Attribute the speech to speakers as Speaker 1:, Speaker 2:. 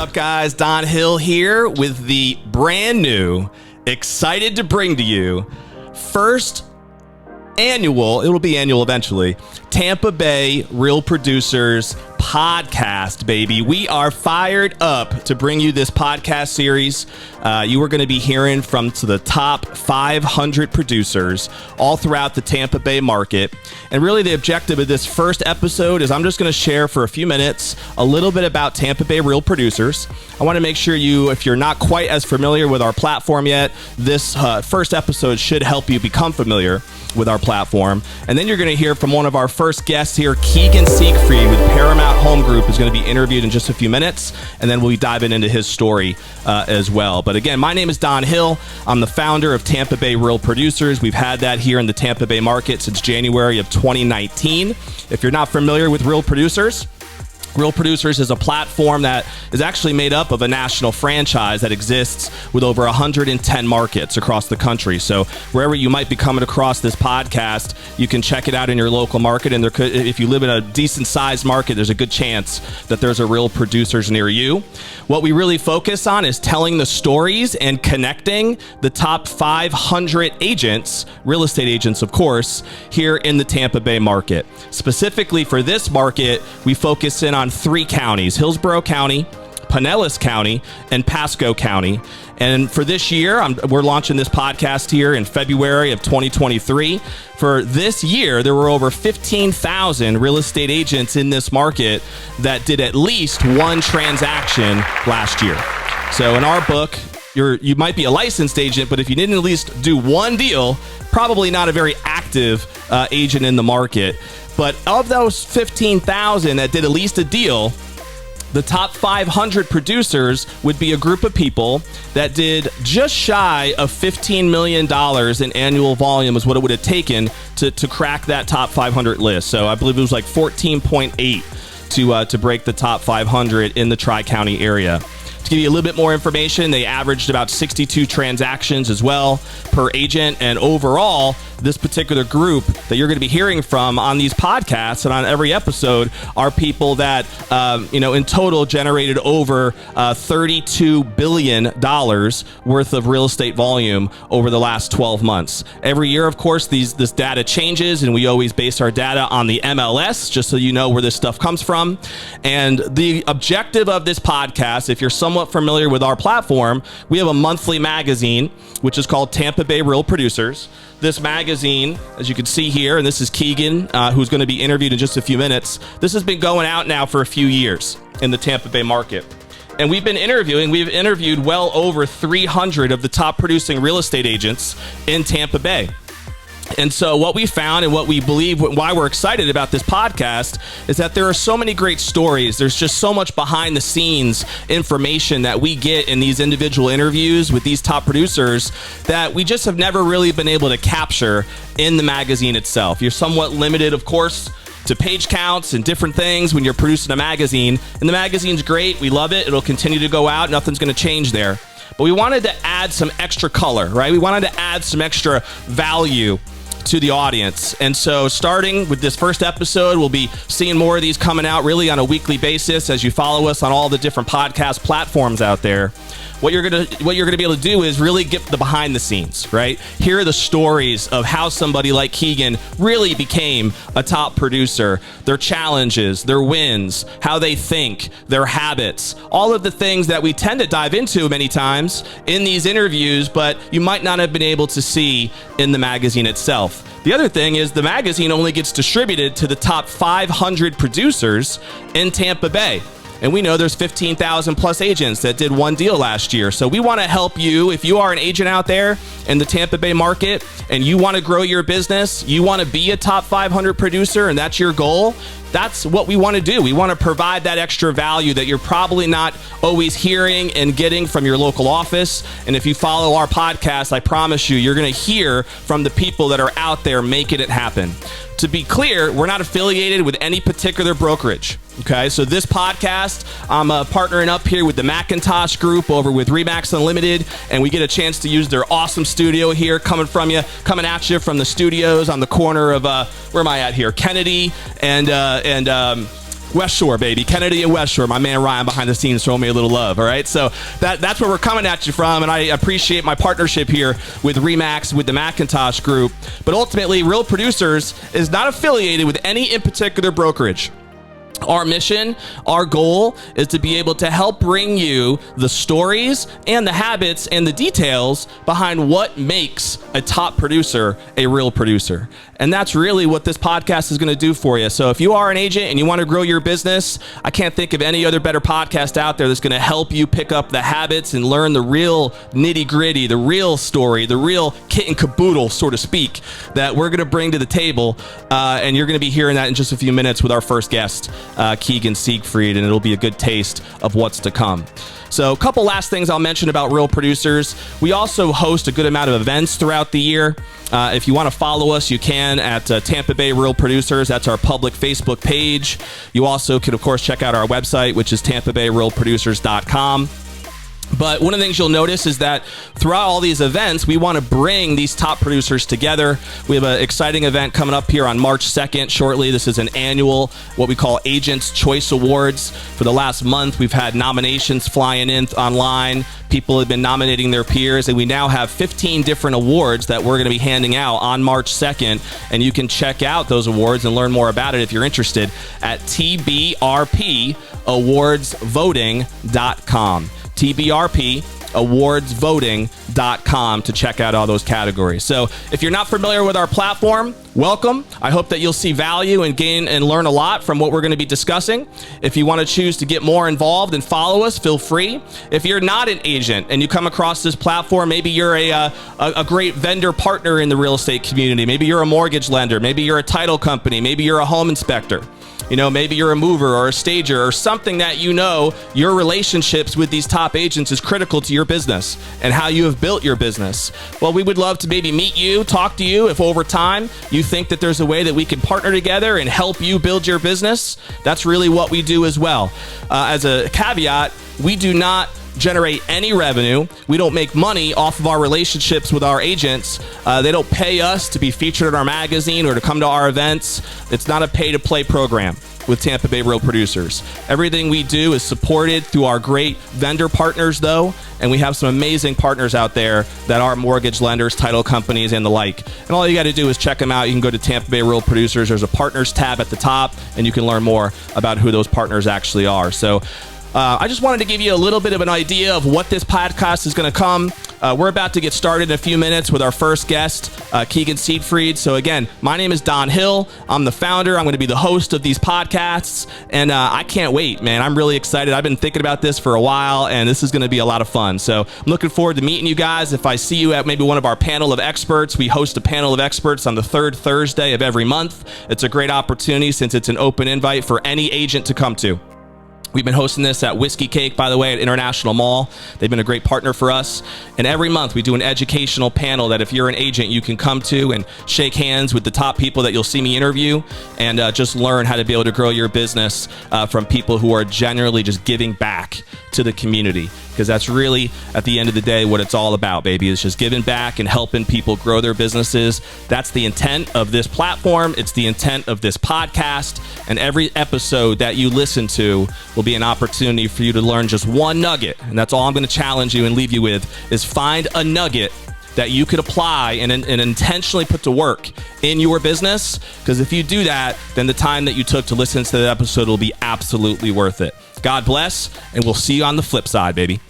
Speaker 1: up, guys? Don Hill here with the brand new, excited to bring to you, first annual, it'll be annual eventually, Tampa Bay Real Producers podcast, baby. We are fired up to bring you this podcast series. You are going to be hearing from the top 500 producers all throughout the Tampa Bay market. And really the objective of this first episode is I'm just going to share for a few minutes a little bit about Tampa Bay Real Producers. I want to make sure you, if you're not quite as familiar with our platform yet, this first episode should help you become familiar with our platform. And then you're going to hear from one of our first guests here, Keegan Siegfried with Paramount Home Group, is going to be interviewed in just a few minutes, and then we'll be diving into his story as well. But again, my name is Don Hill. I'm the founder of Tampa Bay Real Producers. We've had that here in the Tampa Bay market since January of 2019. If you're not familiar with Real Producers is a platform that is actually made up of a national franchise that exists with over 110 markets across the country. So wherever you might be coming across this podcast, you can check it out in your local market. And if you live in a decent sized market, there's a good chance that there's a Real Producers near you. What we really focus on is telling the stories and connecting the top 500 agents, real estate agents, of course, here in the Tampa Bay market. Specifically for this market, we focus in on 3 counties: Hillsborough County, Pinellas County, and Pasco County. And for this year, we're launching this podcast here in February of 2023. For this year, there were over 15,000 real estate agents in this market that did at least one transaction last year. So in our book, you might be a licensed agent, but if you didn't at least do one deal, probably not a very active agent in the market. But of those 15,000 that did at least a deal, the top 500 producers would be a group of people that did just shy of $15 million in annual volume is what it would have taken to crack that top 500 list. So I believe it was like 14.8 to break the top 500 in the Tri-County area. To give you a little bit more information, they averaged about 62 transactions as well per agent. And overall, this particular group that you're going to be hearing from on these podcasts and on every episode are people that, in total generated over $32 billion worth of real estate volume over the last 12 months. Every year, of course, this data changes, and we always base our data on the MLS, just so you know where this stuff comes from. And the objective of this podcast, if you're somewhat familiar with our platform, we have a monthly magazine, which is called Tampa Bay Real Producers. This magazine, as you can see here, and this is Keegan, who's going to be interviewed in just a few minutes. This has been going out now for a few years in the Tampa Bay market. And we've interviewed well over 300 of the top producing real estate agents in Tampa Bay. And so what we found and what we believe, why we're excited about this podcast, is that there are so many great stories. There's just so much behind the scenes information that we get in these individual interviews with these top producers that we just have never really been able to capture in the magazine itself. You're somewhat limited, of course, to page counts and different things when you're producing a magazine. And the magazine's great. We love it. It'll continue to go out. Nothing's going to change there. But we wanted to add some extra color, right? We wanted to add some extra value to the audience. And so starting with this first episode, we'll be seeing more of these coming out really on a weekly basis as you follow us on all the different podcast platforms out there. What you're gonna be able to do is really get the behind the scenes, right? Hear the stories of how somebody like Keegan really became a top producer, their challenges, their wins, how they think, their habits, all of the things that we tend to dive into many times in these interviews, but you might not have been able to see in the magazine itself. The other thing is the magazine only gets distributed to the top 500 producers in Tampa Bay. And we know there's 15,000 plus agents that did one deal last year. So we want to help you. If you are an agent out there in the Tampa Bay market and you want to grow your business, you want to be a top 500 producer, and that's your goal, that's what we want to do. We want to provide that extra value that you're probably not always hearing and getting from your local office. And if you follow our podcast, I promise you, you're going to hear from the people that are out there making it happen. To be clear, we're not affiliated with any particular brokerage. Okay, so this podcast, I'm partnering up here with the Macintosh Group over with Remax Unlimited, and we get a chance to use their awesome studio here, coming at you from the studios on the corner of where am I at here? Kennedy and West Shore, baby. Kennedy and West Shore. My man Ryan behind the scenes showing me a little love, all right? So that's where we're coming at you from, and I appreciate my partnership here with Remax, with the Macintosh Group. But ultimately, Real Producers is not affiliated with any in particular brokerage. Our mission, our goal is to be able to help bring you the stories and the habits and the details behind what makes a top producer a real producer. And that's really what this podcast is going to do for you. So if you are an agent and you want to grow your business, I can't think of any other better podcast out there that's going to help you pick up the habits and learn the real nitty gritty, the real story, the real kit and caboodle, so to speak, that we're going to bring to the table. And you're going to be hearing that in just a few minutes with our first guest, Keegan Siegfried, and it'll be a good taste of what's to come. So a couple last things I'll mention about Real Producers. We also host a good amount of events throughout the year. If you want to follow us, you can at Tampa Bay Real Producers. That's our public Facebook page. You also can, of course, check out our website, which is tampabayrealproducers.com. But one of the things you'll notice is that throughout all these events, we want to bring these top producers together. We have an exciting event coming up here on March 2nd shortly. This is an annual, what we call Agents Choice Awards. For the last month, we've had nominations flying in online. People have been nominating their peers, and we now have 15 different awards that we're going to be handing out on March 2nd. And you can check out those awards and learn more about it if you're interested at tbrpawardsvoting.com. tbrpawardsvoting.com to check out all those categories. So if you're not familiar with our platform, welcome. I hope that you'll see value and gain and learn a lot from what we're going to be discussing. If you want to choose to get more involved and follow us, feel free. If you're not an agent and you come across this platform, maybe you're a great vendor partner in the real estate community. Maybe you're a mortgage lender. Maybe you're a title company. Maybe you're a home inspector. You know, maybe you're a mover or a stager or something that you know your relationships with these top agents is critical to your business and how you have built your business. Well, we would love to maybe meet you, talk to you. If over time you think that there's a way that we can partner together and help you build your business, that's really what we do as well. As a caveat, we do not generate any revenue. We don't make money off of our relationships with our agents. They don't pay us to be featured in our magazine or to come to our events. It's not a pay-to-play program with Tampa Bay Real Producers. Everything we do is supported through our great vendor partners, though, and we have some amazing partners out there that are mortgage lenders, title companies, and the like. And all you got to do is check them out. You can go to Tampa Bay Real Producers. There's a partners tab at the top, and you can learn more about who those partners actually are. So I just wanted to give you a little bit of an idea of what this podcast is going to come. We're about to get started in a few minutes with our first guest, Keegan Siegfried. So again, my name is Don Hill. I'm the founder. I'm going to be the host of these podcasts, and I can't wait, man. I'm really excited. I've been thinking about this for a while, and this is going to be a lot of fun. So I'm looking forward to meeting you guys. If I see you at maybe one of our panel of experts, we host a panel of experts on the third Thursday of every month. It's a great opportunity since it's an open invite for any agent to come to. We've been hosting this at Whiskey Cake, by the way, at International Mall. They've been a great partner for us. And every month we do an educational panel that if you're an agent, you can come to and shake hands with the top people that you'll see me interview and just learn how to be able to grow your business from people who are generally just giving back to the community. Because that's really, at the end of the day, what it's all about, baby. It's just giving back and helping people grow their businesses. That's the intent of this platform. It's the intent of this podcast. And every episode that you listen to will be an opportunity for you to learn just one nugget. And that's all I'm going to challenge you and leave you with is find a nugget that you could apply and intentionally put to work in your business. Because if you do that, then the time that you took to listen to the episode will be absolutely worth it. God bless, and we'll see you on the flip side, baby.